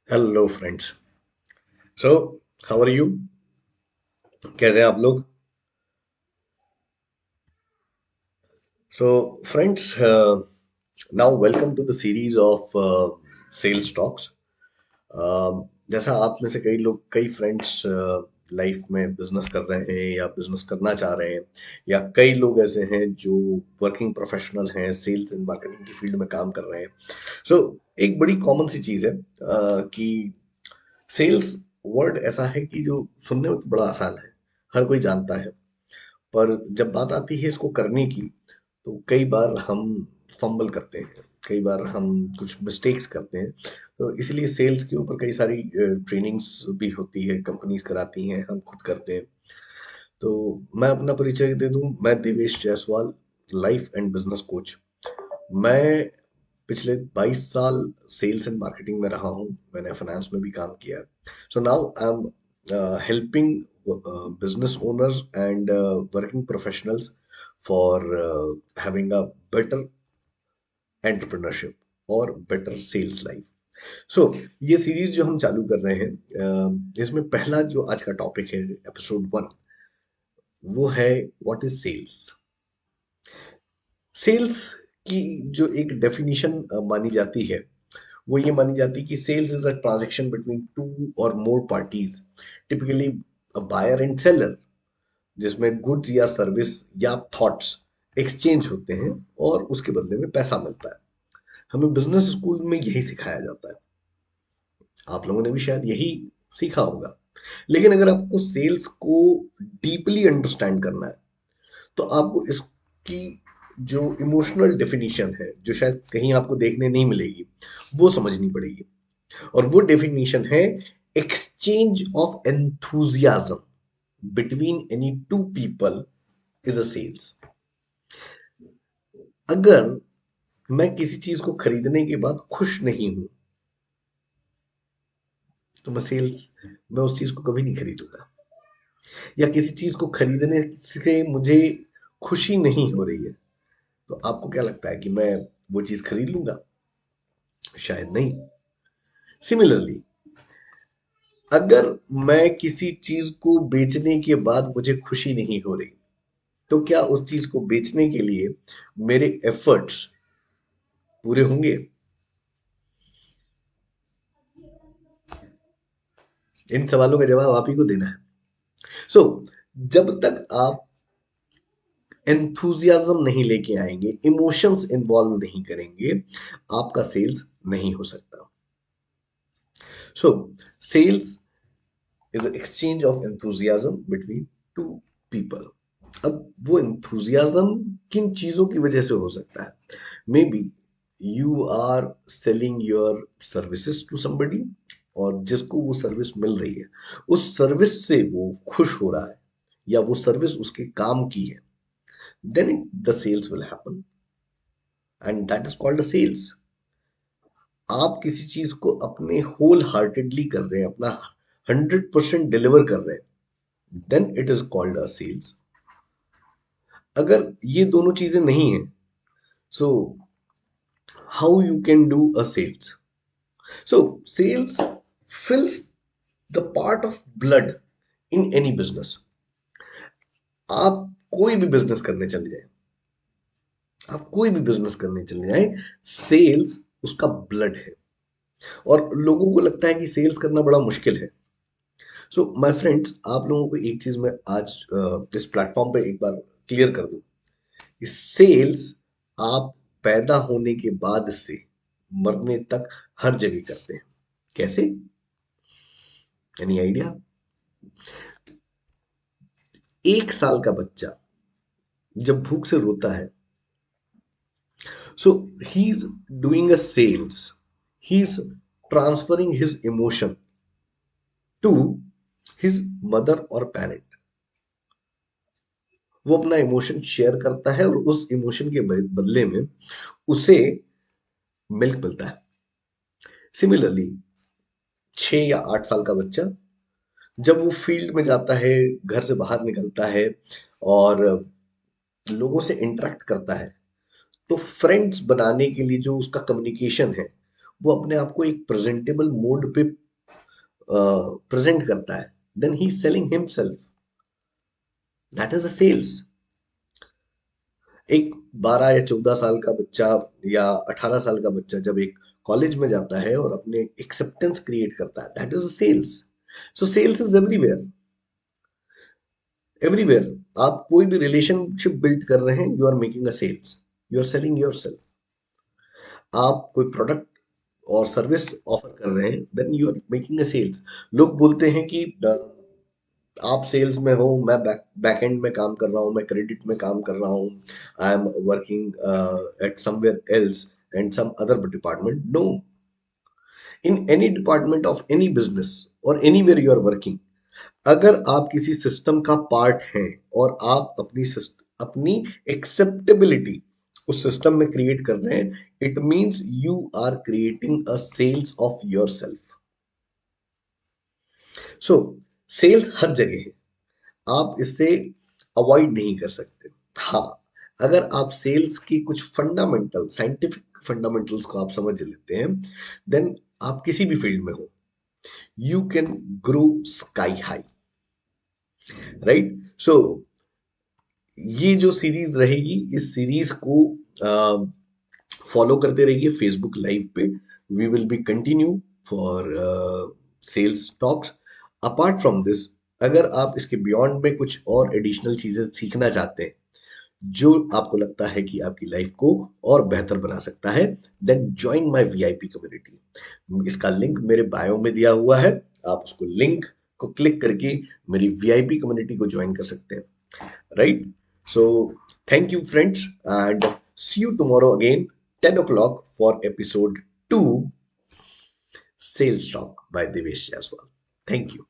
Hello friends. So how are you? कैसे हैं आप लोग? So friends, now welcome to the series of sales talks. जैसा आप में से कई लोग, कई फ्रेंड्स लाइफ में बिजनेस कर रहे हैं या बिजनेस करना चाह रहे हैं, या कई लोग ऐसे हैं जो वर्किंग प्रोफेशनल हैं, सेल्स एंड मार्केटिंग की फील्ड में काम कर रहे हैं। सो एक बड़ी कॉमन सी चीज़ है कि सेल्स वर्ड ऐसा है कि जो सुनने में तो बड़ा आसान है, हर कोई जानता है, पर जब बात आती है इसको करने की, तो कई बार हम फंबल करते हैं, कई बार हम कुछ मिस्टेक्स करते हैं। तो इसलिए सेल्स के ऊपर कई सारी ट्रेनिंग्स भी होती है, कंपनीज कराती हैं, हम खुद करते हैं। तो मैं अपना परिचय दे दूं, मैं Devesh Jaiswal, life and business coach. मैं पिछले 22 साल सेल्स एंड मार्केटिंग में रहा हूँ, मैंने फाइनेंस में भी काम किया है। So now I am helping business owners and working professionals for having a better entrepreneurship और better sales life. सो ये सीरीज जो हम चालू कर रहे हैं, इसमें पहला जो आज का टॉपिक है, एपिसोड 1, वो है व्हाट इज सेल्स। सेल्स की जो एक डेफिनेशन मानी जाती है, वो ये मानी जाती है कि sales is a transaction between two और more parties, typically a buyer and seller, जिसमें गुड्स या सर्विस या थॉट्स एक्सचेंज होते हैं और उसके बदले में पैसा मिलता है। हमें बिजनेस स्कूल में यही सिखाया जाता है, आप लोगों ने भी शायद यही सीखा होगा। लेकिन अगर आपको सेल्स को डीपली अंडरस्टैंड करना है, तो आपको इसकी जो इमोशनल डेफिनेशन है, जो शायद कहीं आपको देखने नहीं मिलेगी, वो समझनी पड़ेगी। और वो डेफिनेशन है exchange of enthusiasm between any two people is a sales. अगर मैं किसी चीज को खरीदने के बाद खुश नहीं हूं, तो मैं उस चीज को कभी नहीं खरीदूंगा। या किसी चीज को खरीदने से मुझे खुशी नहीं हो रही है, तो आपको क्या लगता है कि मैं वो चीज खरीद लूंगा? शायद नहीं। सिमिलरली, अगर मैं किसी चीज को बेचने के बाद मुझे खुशी नहीं हो रही, तो क्या उस चीज को बेचने के लिए मेरे एफर्ट्स पूरे होंगे? इन सवालों का जवाब आप ही को देना है। सो जब तक आप एंथुजियाज्म नहीं लेके आएंगे, इमोशंस इन्वॉल्व नहीं करेंगे, आपका सेल्स नहीं हो सकता। So sales is exchange of enthusiasm between two people. अब वो एंथुजियाज्म किन चीजों की वजह से हो सकता है? Maybe you are selling your services to somebody, और जिसको वो सर्विस मिल रही है, उस सर्विस से वो खुश हो रहा है, या वो सर्विस उसके काम की है, then the sales will happen, and that is called a sales. आप किसी चीज को अपने होल हार्टेडली कर रहे हैं, अपना 100% डिलीवर कर रहे हैं, then it is called a sales. अगर ये दोनों चीजें नहीं है, so how you can do a sales? So sales fills the part of blood in any business. आप कोई भी बिजनेस करने चले जाए, आप कोई भी बिजनेस करने चले जाए, सेल्स उसका ब्लड है। और लोगों को लगता है कि सेल्स करना बड़ा मुश्किल है। सो माय फ्रेंड्स, आप लोगों को एक चीज मैं आज इस प्लेटफॉर्म पे एक बार क्लियर कर दूं कि सेल्स आप पैदा होने के बाद से मरने तक हर जगह करते हैं। कैसे? Any idea? 1 साल का बच्चा जब भूख से रोता है, so he is doing a sales, he is transferring his emotion to his mother और पेरेंट। वो अपना इमोशन शेयर करता है, और उस इमोशन के बदले में उसे मिल्क मिलता है। सिमिलरली, 6 या 8 साल का बच्चा जब वो फील्ड में जाता है, घर से बाहर निकलता है और लोगों से इंटरेक्ट करता है, तो फ्रेंड्स बनाने के लिए जो उसका कम्युनिकेशन है, वो अपने आप को एक प्रेजेंटेबल मोड पे प्रेजेंट करता है, then he is selling himself. That is a sales. एक 12 या 14 साल का बच्चा या 18 साल का बच्चा जब एक कॉलेज में जाता है और अपने एक्सेप्टेंस क्रिएट करता है, that is a sales. So sales is everywhere. Everywhere आप कोई भी रिलेशनशिप बिल्ड कर रहे हैं, you are making a sales, you are selling your self. आप कोई प्रोडक्ट और सर्विस ऑफर कर रहे हैं, then you are making a sales. लोग बोलते हैं कि आप सेल्स में हो, मैं बैक एंड में काम कर रहा हूँ, मैं क्रेडिट में काम कर रहा हूँ, I am working at somewhere else and some other department. No, in any department of any business और एनीवेयर यू आर वर्किंग, अगर आप किसी सिस्टम का पार्ट हैं और आप अपनी एक्सेप्टेबिलिटी उस सिस्टम में क्रिएट कर रहे हैं, it means you are creating a sales of yourself. So sales हर जगह है, आप इससे अवॉइड नहीं कर सकते। हाँ, अगर आप सेल्स की कुछ फंडामेंटल साइंटिफिक फंडामेंटल्स को आप समझ लेते हैं, देन आप किसी भी फील्ड में हो, you can grow sky high, right. So ये जो सीरीज रहेगी, इस सीरीज को फॉलो करते रहिए फेसबुक लाइव पे। We will be continue for sales talks. Apart from this, अगर आप इसके बियॉन्ड में कुछ और एडिशनल चीजें सीखना चाहते हैं जो आपको लगता है कि आपकी लाइफ को और बेहतर बना सकता है, then join my VIP community. इसका लिंक मेरे बायो में दिया हुआ है, आप उसको लिंक को क्लिक करके मेरी वीआईपी कम्युनिटी को ज्वाइन कर सकते हैं, right? So, thank you, friends, and see you tomorrow again, 10 o'clock for episode 2 Sales Talk by Devesh Jaswal. Thank you.